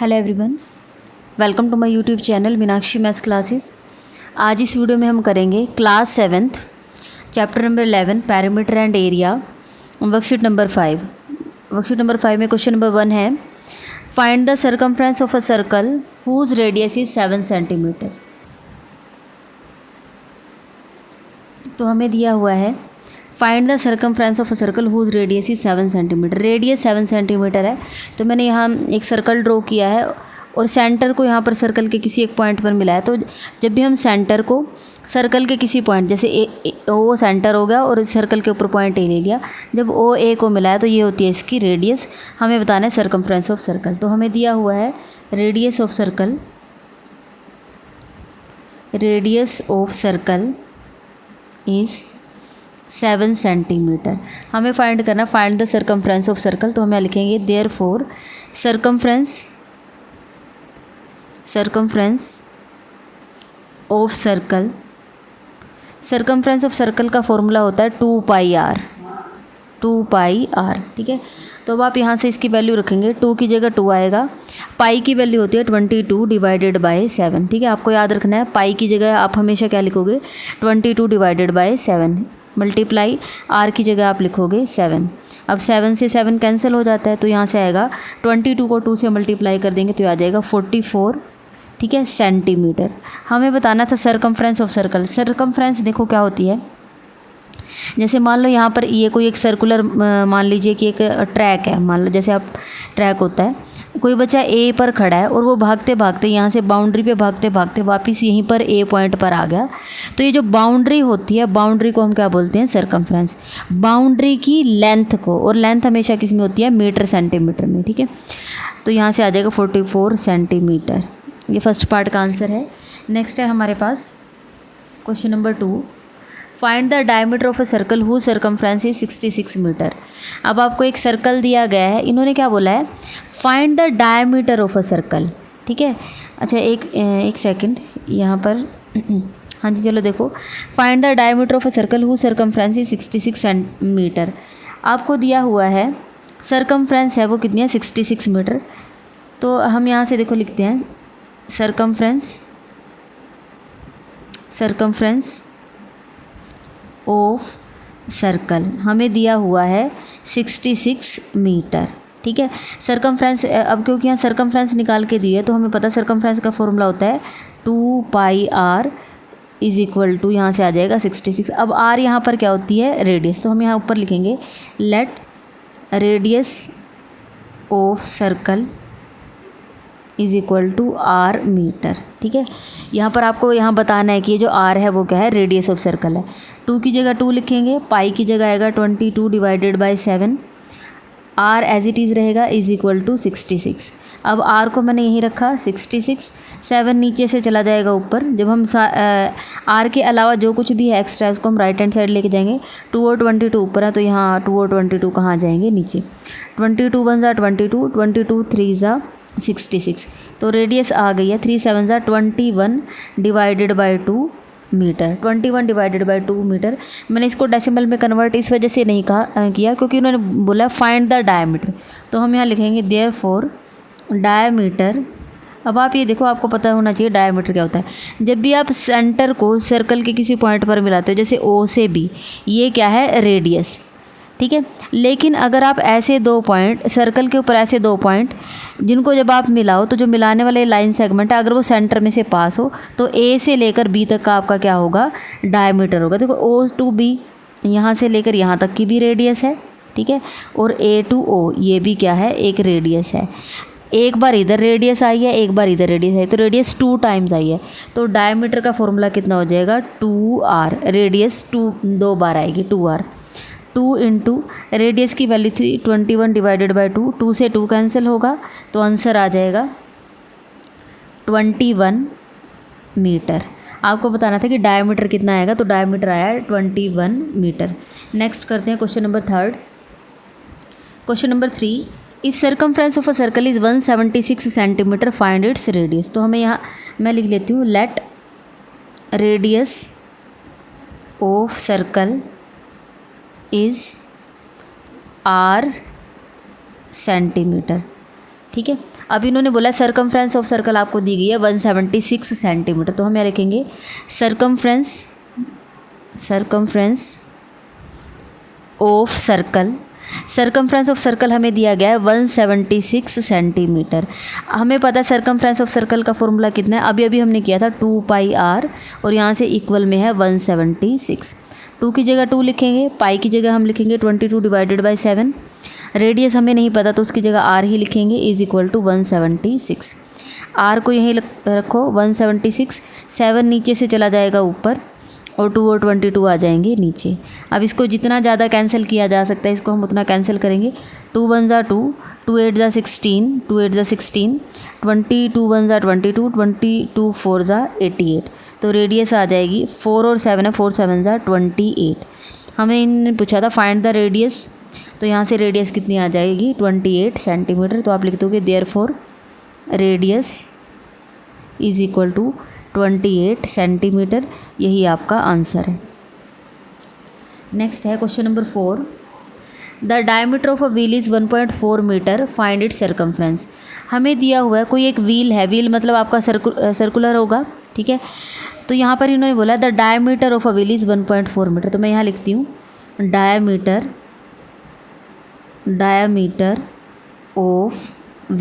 Hello everyone, welcome to my YouTube channel Meenakshi maths classes. आज इस वीडियो में हम करेंगे class 7th chapter number 11 parameter and area worksheet number 5। Worksheet number 5 में क्वेश्चन नंबर 1 है, find the circumference of a circle whose radius is 7 centimetre. तो हमें दिया हुआ है find the circumference of a circle whose radius is 7 centimetre. Radius 7 centimetre है, तो मैंने यहाँ एक सर्कल ड्रॉ किया है और सेंटर को यहाँ पर सर्कल के किसी एक पॉइंट पर मिला है। तो जब भी हम सेंटर को सर्कल के किसी पॉइंट, जैसे ओ सेंटर हो गया और इस सर्कल के ऊपर पॉइंट ए ले लिया, जब ओ ए को मिला है तो ये होती है इसकी रेडियस। हमें बताना है सर्कमफ्रेंस ऑफ सर्कल। तो हमें दिया हुआ है radius of circle, radius of circle is 7 centimetre. हमें फाइंड करना, find the circumference of circle. तो हम यहाँ लिखेंगे therefore circumference of circle. Circumference of circle का फॉर्मूला होता है 2 पाई आर, ठीक है। तो अब आप यहाँ से इसकी वैल्यू रखेंगे, 2 की जगह 2 आएगा। पाई की वैल्यू होती है 22 डिवाइडेड बाय 7, ठीक है। आपको याद रखना है पाई की जगह आप हमेशा क्या लिखोगे, 22 डिवाइडेड बाय 7 मल्टीप्लाई आर की जगह आप लिखोगे 7। अब 7 से 7 कैंसिल हो जाता है, तो यहाँ से आएगा 22 को 2 से मल्टीप्लाई कर देंगे तो आ जाएगा 44, ठीक है, सेंटीमीटर। हमें बताना था सर्कमफ्रेंस ऑफ सर्कल। सर्कमफ्रेंस देखो क्या होती है, जैसे मान लो यहाँ पर ये कोई एक सर्कुलर, मान लीजिए कि एक ट्रैक है। मान लो जैसे आप ट्रैक होता है, कोई बच्चा ए पर खड़ा है और वो भागते भागते यहाँ से बाउंड्री पे भागते भागते वापस यहीं पर ए पॉइंट पर आ गया। तो ये जो बाउंड्री होती है, बाउंड्री को हम क्या बोलते हैं, सर्कमफ्रेंस। बाउंड्री की लेंथ को, और लेंथ हमेशा किस में होती है, मीटर सेंटीमीटर में, ठीक है। तो यहाँ से आ जाएगा 44 सेंटीमीटर। ये फर्स्ट पार्ट का आंसर है। नेक्स्ट है हमारे पास question number 2, find the diameter of a circle whose circumference is 66 metre. अब आपको एक सर्कल दिया गया है, इन्होंने क्या बोला है, find the diameter of a circle, ठीक है। अच्छा एक सेकंड यहाँ पर हाँ जी, चलो देखो, find the diameter of a circle whose circumference is 66 metre. आपको दिया हुआ है सर्कमफ्रेंस है वो कितनी है, 66 मीटर। तो हम यहाँ से देखो लिखते हैं सर्कमफ्रेंस ऑफ सर्कल हमें दिया हुआ है 66 मीटर, ठीक है। सर्कमफ्रेंस, अब क्योंकि यहाँ सर्कमफ्रेंस निकाल के दिए तो हमें पता सर्कमफ्रेंस का फॉर्मूला होता है 2 पाई आर इज इक्वल टू, यहाँ से आ जाएगा 66। अब आर यहाँ पर क्या होती है, रेडियस। तो हम यहाँ ऊपर लिखेंगे let radius of circle is equal to R metre, ठीक है। यहाँ पर आपको यहाँ बताना है कि ये जो आर है वो क्या है, रेडियस ऑफ सर्कल है। 2 की जगह 2 लिखेंगे, पाई की जगह आएगा 22 divided by 7, R as it is रहेगा इज इक्वल टू 66। अब आर को मैंने यहीं रखा 66, 7 नीचे से चला जाएगा ऊपर। जब हम आर के अलावा जो कुछ भी है एक्स्ट्रा उसको हम राइट हैंड साइड लेके जाएंगे। 2 और 22 ऊपर है, तो यहाँ 2 और 22 कहाँ जाएंगे, नीचे। 22 1 ज़ा 22, 22 3 ज़ा 66। तो रेडियस आ गई है 3 7 ज़ा 21 divided by 2 metre. 21 divided by 2 metre. मैंने इसको डेसिमल में कन्वर्ट इस वजह से नहीं किया क्योंकि उन्होंने बोला फाइंड द डायमीटर। तो हम यहाँ लिखेंगे देयरफॉर डायमीटर। अब आप ये देखो, आपको पता होना चाहिए डायमीटर क्या होता है। जब भी आप सेंटर को सर्कल के किसी पॉइंट पर मिलाते हो, जैसे ओ से बी, ये क्या है, रेडियस, ठीक है। लेकिन अगर आप ऐसे 2 पॉइंट सर्कल के ऊपर, ऐसे 2 पॉइंट जिनको जब आप मिलाओ तो जो मिलाने वाले लाइन सेगमेंट है, अगर वो सेंटर में से पास हो तो ए से लेकर बी तक का आपका क्या होगा, डायमीटर होगा। देखो ओ टू बी, यहाँ से लेकर यहाँ तक की भी रेडियस है, ठीक है। और ए टू ओ, ये भी क्या है, एक रेडियस है। एक बार इधर रेडियस आई है, एक बार इधर रेडियस आई, तो रेडियस 2 टाइम्स आई है। तो डायमीटर का फॉर्मूला कितना हो जाएगा, 2r। रेडियस 2 बार आएगी, 2r। 2 इंटू रेडियस की वैल्यू थी 21 डिवाइडेड बाय 2, 2 से 2 कैंसिल होगा तो आंसर आ जाएगा 21 मीटर। आपको बताना था कि डायमीटर कितना आएगा, तो डायमीटर आया है 21 मीटर। नेक्स्ट करते हैं question number 3। Question number 3, if circumference of a circle is 176 centimetre find its radius. तो हमें यहाँ मैं लिख लेती हूँ late radius of circle is R centimetre, ठीक है। अब इन्होंने बोला सरकमफ्रेंस ऑफ सर्कल आपको दी गई है 176 सेंटीमीटर, तो हम यहाँ लिखेंगे circumference of circle, circumference of circle हमें दिया गया है 176 सेंटीमीटर। हमें पता है सरकमफ्रेंस ऑफ सर्कल का फॉर्मूला कितना है, अभी अभी हमने किया था 2πr और यहाँ से इक्वल में है 176। 2 की जगह 2 लिखेंगे, पाई की जगह हम लिखेंगे 22 डिवाइडेड बाई 7, रेडियस हमें नहीं पता तो उसकी जगह r ही लिखेंगे इज इक्वल टू 176। r को यहीं रखो 176, 7 नीचे से चला जाएगा ऊपर और 2 और 22 आ जाएंगे नीचे। अब इसको जितना ज़्यादा कैंसिल किया जा सकता है इसको हम उतना कैंसिल करेंगे। 2 1 ज़ा 2, 2 8 ज़ा 16, 2 8 ज़ा 16, 22 1 ज़ा 22, 22 4 ज़ा 88, तो रेडियस आ जाएगी 4 और 7 है, 4 7 ज़ा 28। हमें इन्होंने पूछा था फाइंड द रेडियस, तो यहाँ से रेडियस कितनी आ जाएगी 28 सेंटीमीटर, तो आप लिख दोगे therefore radius is equal to 28 centimetre, यही आपका आंसर है। नेक्स्ट है question number 4, the diameter of a wheel is 1.4 metre, find its circumference. हमें दिया हुआ है कोई एक व्हील है, व्हील मतलब आपका सर्कुलर होगा, ठीक है। तो यहाँ पर इन्होंने बोला the diameter of a wheel is 1.4 metre, तो मैं यहाँ लिखती हूँ डायमीटर ऑफ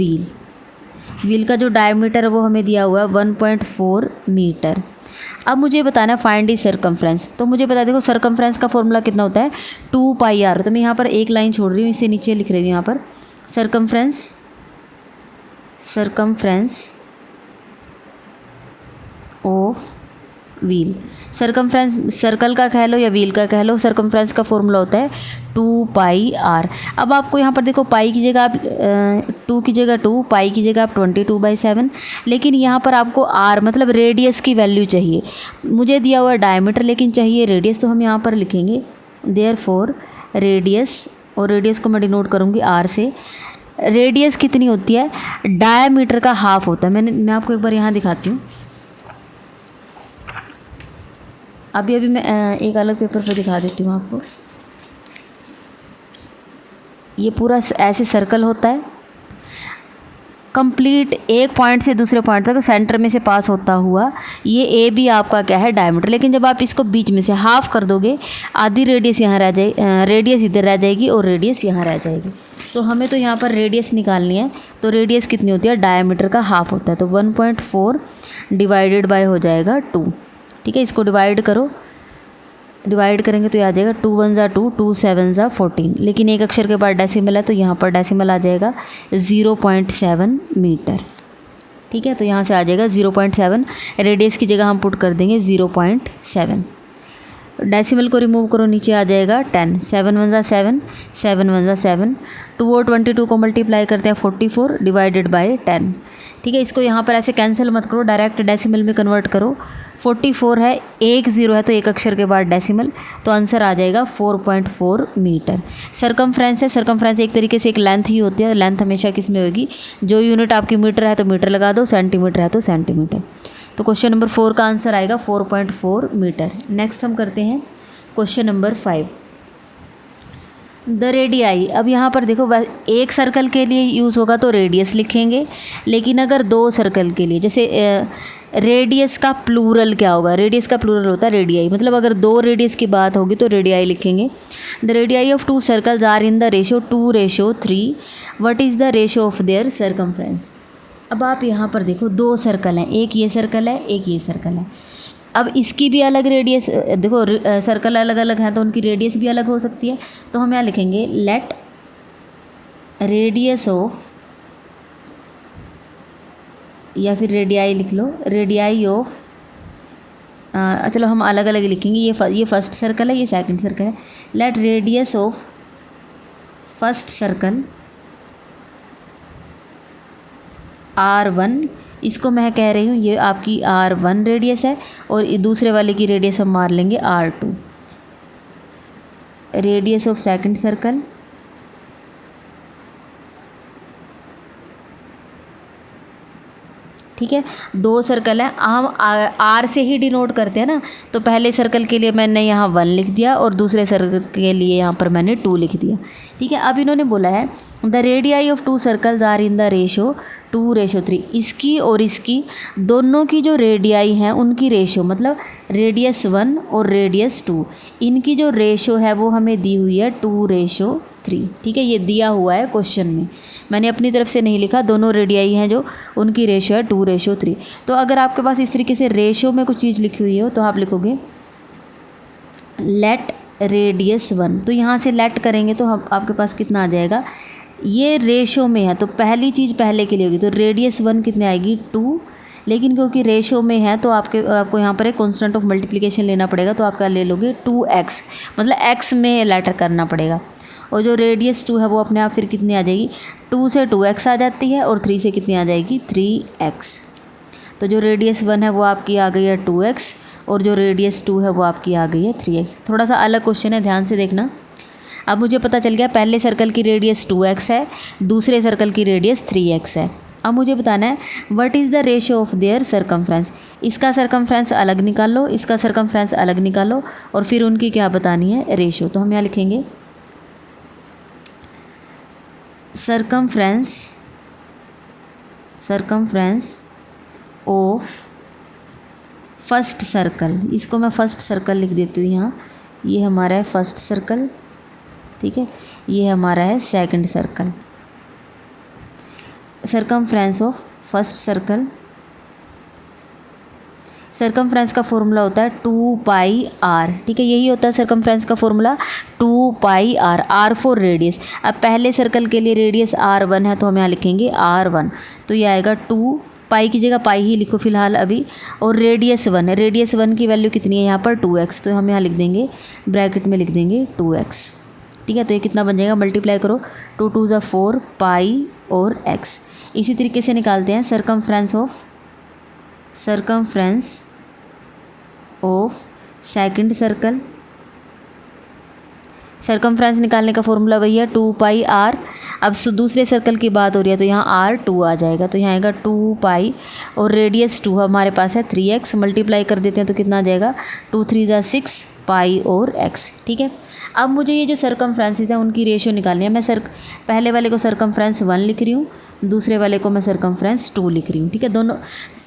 व्हील का जो डायमीटर है वो हमें दिया हुआ है 1.4 मीटर। अब मुझे बताना फाइंड इज सरकमफ्रेंस, तो मुझे बता देखो सरकमफ्रेंस का फॉर्मूला कितना होता है 2πr, तो मैं यहाँ पर एक लाइन छोड़ रही हूँ, इसे नीचे लिख रही हूँ यहाँ पर circumference of wheel. Circumference circle का कह लो या व्हील का कह लो, सरकमफ्रेंस का फॉर्मूला होता है 2πr। अब आपको यहाँ पर देखो पाई की जगह आप 2 की जगह 2, पाई की जगह आप 22/7, लेकिन यहाँ पर आपको r मतलब रेडियस की वैल्यू चाहिए। मुझे दिया हुआ डायमीटर लेकिन चाहिए रेडियस, तो हम यहाँ पर लिखेंगे देयरफॉर रेडियस, और रेडियस को मैं डिनोट करूँगी r से। रेडियस कितनी होती है, डायमीटर का हाफ होता है। मैं आपको एक बार यहाँ दिखाती हूँ, अभी मैं एक अलग पेपर पर दिखा देती हूँ आपको। ये पूरा ऐसे सर्कल होता है, कंप्लीट एक पॉइंट से दूसरे पॉइंट तक सेंटर में से पास होता हुआ, ये ए बी आपका क्या है डायमीटर। लेकिन जब आप इसको बीच में से हाफ कर दोगे, आधी रेडियस यहाँ रह जाएगी, रेडियस इधर रह जाएगी और रेडियस यहाँ रह जाएगी। तो हमें तो यहाँ पर रेडियस निकालनी है, तो रेडियस कितनी होती है, डायमीटर का हाफ होता है, तो 1.4 डिवाइडेड बाय हो जाएगा 2, ठीक है। इसको डिवाइड करो, डिवाइड करेंगे तो ये आ जाएगा 2 1 ज़ा 2, 2 7 ज़ा 14, लेकिन एक अक्षर के बाद डेसिमल है तो यहाँ पर डेसिमल आ जाएगा 0.7 मीटर, ठीक है। तो यहाँ से आ जाएगा 0.7, रेडियस की जगह हम पुट कर देंगे 0.7, डेसिमल को रिमूव करो, नीचे आ जाएगा 10, 7 1 ज़ा 7, 7 1 ज़ा 7, 2 और 22 को मल्टीप्लाई करते हैं 44 डिवाइडेड बाय 10, ठीक है। इसको यहाँ पर ऐसे कैंसिल मत करो, डायरेक्ट डेसिमल में कन्वर्ट करो। 44 है, एक ज़ीरो है तो एक अक्षर के बाद डेसिमल, तो आंसर आ जाएगा 4.4 मीटर। सरकमफ्रेंस है, सरकमफ्रेंस एक तरीके से एक लेंथ ही होती है, लेंथ हमेशा किस में होगी, जो यूनिट आपकी मीटर है तो मीटर लगा दो, सेंटीमीटर है तो सेंटीमीटर। तो क्वेश्चन नंबर 4 का आंसर आएगा 4.4 मीटर। नेक्स्ट हम करते हैं क्वेश्चन नंबर 5, द रेडियाई। अब यहाँ पर देखो एक सर्कल के लिए यूज़ होगा तो रेडियस लिखेंगे, लेकिन अगर दो सर्कल के लिए, जैसे रेडियस का प्लूरल क्या होगा, रेडियस का प्लूरल होता है रेडियाई, मतलब अगर दो रेडियस की बात होगी तो रेडियाई लिखेंगे। The radii of 2 circles are in the ratio 2:3, what is the ratio of their circumference. अब आप यहाँ पर देखो दो सर्कल हैं, एक ये सर्कल है, एक ये सर्कल है। अब इसकी भी अलग रेडियस, देखो सर्कल अलग अलग हैं तो उनकी रेडियस भी अलग हो सकती है, तो हम यहाँ लिखेंगे लेट रेडियस ऑफ, या फिर रेडियाई लिख लो, रेडियाई ऑफ, चलो हम अलग अलग लिखेंगे, ये फर्स्ट सर्कल है, ये सेकंड सर्कल है। Late radius of first circle R1, इसको मैं कह रही हूँ ये आपकी R1 रेडियस है, और दूसरे वाले की रेडियस हम मार लेंगे R2। Radius of second circle ठीक है, 2 सर्कल हैं, हम आर से ही डिनोट करते हैं ना, तो पहले सर्कल के लिए मैंने यहाँ 1 लिख दिया और दूसरे सर्कल के लिए यहाँ पर मैंने 2 लिख दिया। ठीक है, अब इन्होंने बोला है the radii of 2 circles are in the ratio 2:3। इसकी और इसकी दोनों की जो रेडियाई हैं उनकी रेशो, मतलब रेडियस 1 और रेडियस 2, इनकी जो रेशो है वो हमें दी हुई है 2:3। ठीक है, ये दिया हुआ है क्वेश्चन में, मैंने अपनी तरफ से नहीं लिखा, दोनों रेडियाई हैं जो उनकी रेशो है 2:3। तो अगर आपके पास इस तरीके से रेशो में कुछ चीज़ लिखी हुई हो तो आप लिखोगे लेट रेडियस 1, तो यहाँ से लेट करेंगे तो हम आपके पास कितना आ जाएगा, ये रेशो में है तो पहली चीज़ पहले के लिए होगी, तो रेडियस 1 कितने आएगी 2, लेकिन क्योंकि रेशो में है तो आपको यहाँ पर एक कांस्टेंट ऑफ मल्टीप्लिकेशन लेना पड़ेगा, तो आपका ले लोगे 2x, मतलब x में लेटर करना पड़ेगा, और जो रेडियस 2 है वो अपने आप फिर कितनी आ जाएगी, 2 से 2x आ जाती है और 3 से कितनी आ जाएगी 3x। तो जो रेडियस 1 है वो आपकी आ गई है 2x और जो रेडियस 2 है वो आपकी आ गई है 3x। थोड़ा सा अलग क्वेश्चन है, ध्यान से देखना। अब मुझे पता चल गया पहले सर्कल की रेडियस 2x है, दूसरे सर्कल की रेडियस 3x है। अब मुझे बताना है what is the ratio of there circumference. इसका सरकमफ्रेंस अलग निकाल लो, इसका सरकमफ्रेंस अलग निकालो और फिर उनकी क्या बतानी है रेशो। तो हम यहाँ लिखेंगे सरकमफ्रेंस ऑफ फर्स्ट सर्कल, इसको मैं फर्स्ट सर्कल लिख देती हूँ यहाँ, ये हमारा है फर्स्ट सर्कल, ठीक है, ये हमारा है second circle. Circumference of first circle, circumference का फॉर्मूला होता है 2πr, ठीक है, यही होता है सरकमफ्रेंस का formula 2πr, r for radius. अब पहले सर्कल के लिए रेडियस r1 है तो हम यहाँ लिखेंगे r1, तो ये आएगा 2, पाई की जगह पाई ही लिखो फिलहाल अभी, और रेडियस 1 है, रेडियस 1 की वैल्यू कितनी है यहाँ पर 2x, तो हम यहाँ लिख देंगे ब्रैकेट में लिख देंगे 2x। ठीक है, तो ये कितना बन जाएगा, मल्टीप्लाई करो, 2 2 = 4 पाई और x। इसी तरीके से निकालते हैं circumference of second circle. Circumference निकालने का फॉर्मूला वही है 2πr। अब दूसरे सर्कल की बात हो रही है तो यहाँ r2 आ जाएगा, तो यहाँ आएगा 2π और रेडियस 2 हमारे पास है 3x, मल्टीप्लाई कर देते हैं तो कितना आ जाएगा, 2 3 = 6 पाई और x। ठीक है, अब मुझे ये जो सरकमफ्रेंसेस हैं उनकी रेशियो निकालनी है। मैं पहले वाले को सरकमफ्रेंस 1 लिख रही हूँ, दूसरे वाले को मैं सरकमफ्रेंस 2 लिख रही हूँ। ठीक है, दोनों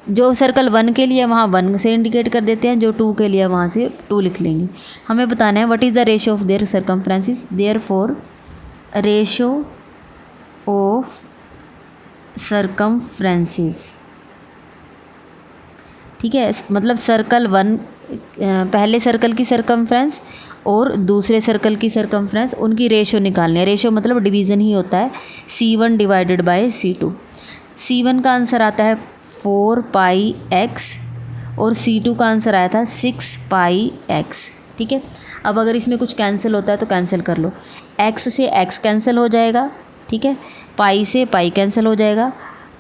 जो सर्कल 1 के लिए वहाँ 1 से इंडिकेट कर देते हैं, जो 2 के लिए वहाँ से 2 लिख लेंगे। हमें बताना है what is the ratio of their circumferences, therefore ratio of circumferences. ठीक है, मतलब सर्कल 1 पहले सर्कल की सरकमफ्रेंस और दूसरे सर्कल की सरकमफ्रेंस, उनकी रेशो निकालनी है। रेशो मतलब डिवीज़न ही होता है, C1 / C2। C1 का आंसर आता है 4πx और C2 का आंसर आया था 6πx। ठीक है, अब अगर इसमें कुछ कैंसिल होता है तो कैंसिल कर लो, x से x कैंसिल हो जाएगा, ठीक है, पाई से पाई कैंसिल हो जाएगा,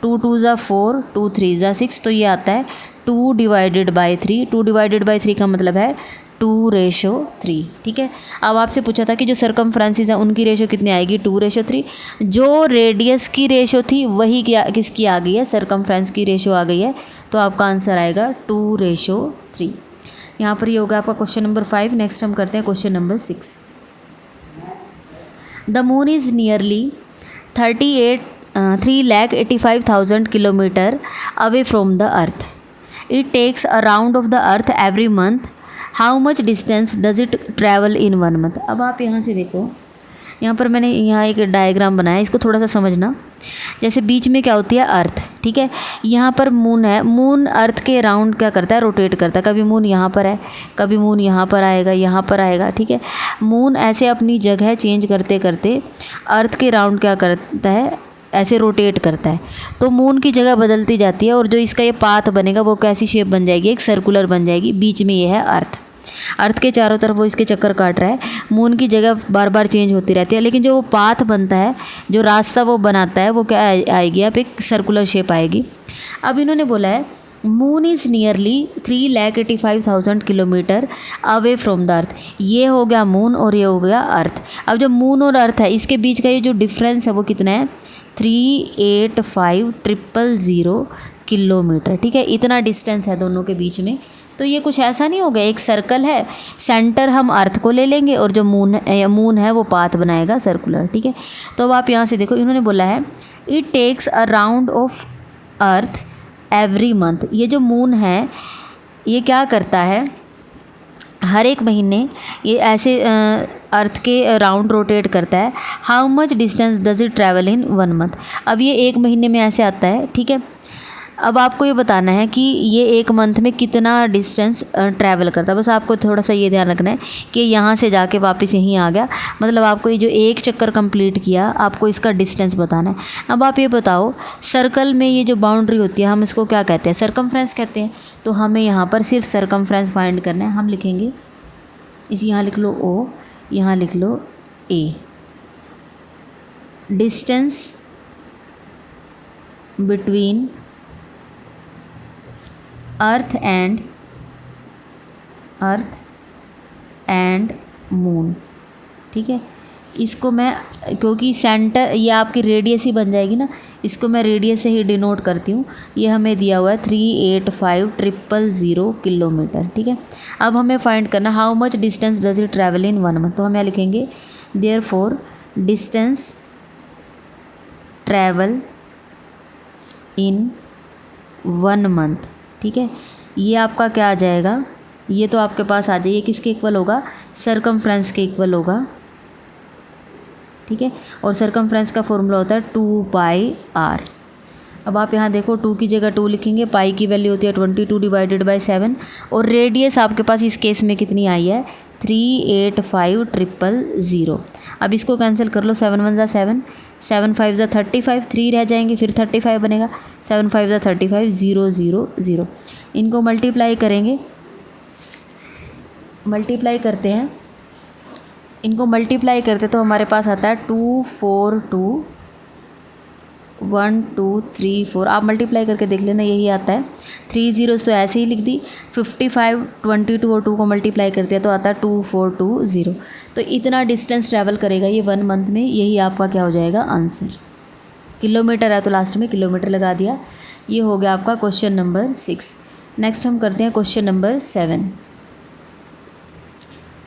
2 2 = 4, 2 3 = 6, तो ये आता है 2 / 3। 2 / 3 का मतलब है 2:3। ठीक है, अब आपसे पूछा था कि जो सरकमफ्रेंसेस हैं उनकी रेशो कितनी आएगी, 2:3। जो रेडियस की रेशो थी वही किसकी आ गई है, सरकमफ्रेंस की रेशो आ गई है, तो आपका आंसर आएगा 2:3। यहाँ पर ये होगा आपका क्वेश्चन नंबर 5। नेक्स्ट हम करते हैं question number 6। The moon is nearly 3,85,000 kilometres away from the earth. It takes a round of the earth every month. How much distance does it travel in 1 month. अब आप यहाँ से देखो, यहाँ पर मैंने यहाँ एक डायग्राम बनाया, इसको थोड़ा सा समझना। जैसे बीच में क्या होती है, अर्थ, ठीक है, यहाँ पर मून है, मून अर्थ के राउंड क्या करता है, रोटेट करता है। कभी मून यहाँ पर है, कभी मून यहाँ पर आएगा, यहाँ पर आएगा। ठीक है, मून ऐसे अपनी जगह चेंज करते करते अर्थ के राउंड क्या करता है, ऐसे रोटेट करता है। तो मून की जगह बदलती जाती है और जो इसका ये पाथ बनेगा वो कैसी शेप बन जाएगी, एक सर्कुलर बन जाएगी। बीच में ये है अर्थ, अर्थ के चारों तरफ वो इसके चक्कर काट रहा है। मून की जगह बार बार चेंज होती रहती है, लेकिन जो वो पाथ बनता है, जो रास्ता वो बनाता है, वो क्या आएगी, अब एक सर्कुलर शेप आएगी। अब इन्होंने बोला है moon is nearly 3,85,000 kilometres away from the अर्थ। ये हो गया मून और ये हो गया अर्थ। अब जो मून और अर्थ है इसके बीच का ये जो डिफरेंस है वो कितना है, 385,000 किलोमीटर, ठीक है। इतना डिस्टेंस है दोनों के बीच में। तो ये कुछ ऐसा नहीं हो गया, एक सर्कल है, सेंटर हम अर्थ को ले लेंगे और जो मून है वो पाथ बनाएगा सर्कुलर, ठीक है। तो अब आप यहाँ से देखो, इन्होंने बोला है it takes a round of earth every month. ये जो मून है ये क्या करता है, हर एक महीने ये ऐसे अर्थ के राउंड रोटेट करता है। How much distance does it travel in 1 month. अब ये एक महीने में ऐसे आता है, ठीक है। अब आपको ये बताना है कि ये एक मंथ में कितना डिस्टेंस ट्रैवल करता है। बस आपको थोड़ा सा ये ध्यान रखना है कि यहाँ से जाके वापस यहीं आ गया, मतलब आपको ये जो एक चक्कर कंप्लीट किया आपको इसका डिस्टेंस बताना है। अब आप ये बताओ, सर्कल में ये जो बाउंड्री होती है हम इसको क्या कहते हैं, सरकमफ्रेंस कहते हैं। तो हमें यहाँ पर सिर्फ सरकमफ्रेंस फाइंड करना है। हम लिखेंगे इस, यहाँ लिख लो ओ, यहाँ लिख लो A. Distance between earth and moon, ठीक है। इसको मैं, क्योंकि सेंटर ये आपकी रेडियस ही बन जाएगी ना, इसको मैं रेडियस से ही डिनोट करती हूँ। ये हमें दिया हुआ है 385,000 किलोमीटर, ठीक है। अब हमें फाइंड करना how much distance does it travel in 1 month. तो हम यहाँ लिखेंगे therefore distance travel in 1 month, ठीक है। ये आपका क्या आ जाएगा, ये तो आपके पास आ जाए, ये किसके इक्वल होगा, सरकमफ्रेंस के इक्वल होगा, ठीक है। और सरकमफ्रेंस का फॉर्मूला होता है 2πr। अब आप यहाँ देखो 2 की जगह 2 लिखेंगे, पाई की वैल्यू होती है 22/7 और रेडियस आपके पास इस केस में कितनी आई है 385,000। अब इसको कैंसिल कर लो, 7 1 7, 7 5 35, 3 रह जाएंगे, फिर 35 बनेगा, 7 5 35, 0 0 0। इनको मल्टीप्लाई करेंगे, मल्टीप्लाई करते हैं, इनको मल्टीप्लाई करते तो हमारे पास आता है 242,1,2,3,4। आप मल्टीप्लाई करके देख लेना, यही आता है। 3 zeros तो ऐसे ही लिख दी, 55, 22 और 2 को मल्टीप्लाई करते हैं तो आता है 2420। तो इतना डिस्टेंस ट्रैवल करेगा ये 1 मंथ में, यही आपका क्या हो जाएगा आंसर। किलोमीटर है तो लास्ट में किलोमीटर लगा दिया। ये हो गया आपका क्वेश्चन नंबर 6। नेक्स्ट हम करते हैं क्वेश्चन नंबर 7।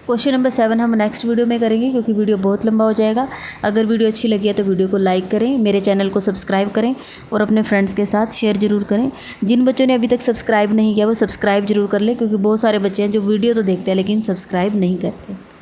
क्वेश्चन नंबर 7 हम नेक्स्ट वीडियो में करेंगे क्योंकि वीडियो बहुत लंबा हो जाएगा। अगर वीडियो अच्छी लगी है तो वीडियो को लाइक करें, मेरे चैनल को सब्सक्राइब करें और अपने फ्रेंड्स के साथ शेयर ज़रूर करें। जिन बच्चों ने अभी तक सब्सक्राइब नहीं किया वो सब्सक्राइब जरूर कर लें, क्योंकि बहुत सारे बच्चे हैं जो वीडियो तो देखते हैं लेकिन सब्सक्राइब नहीं करते।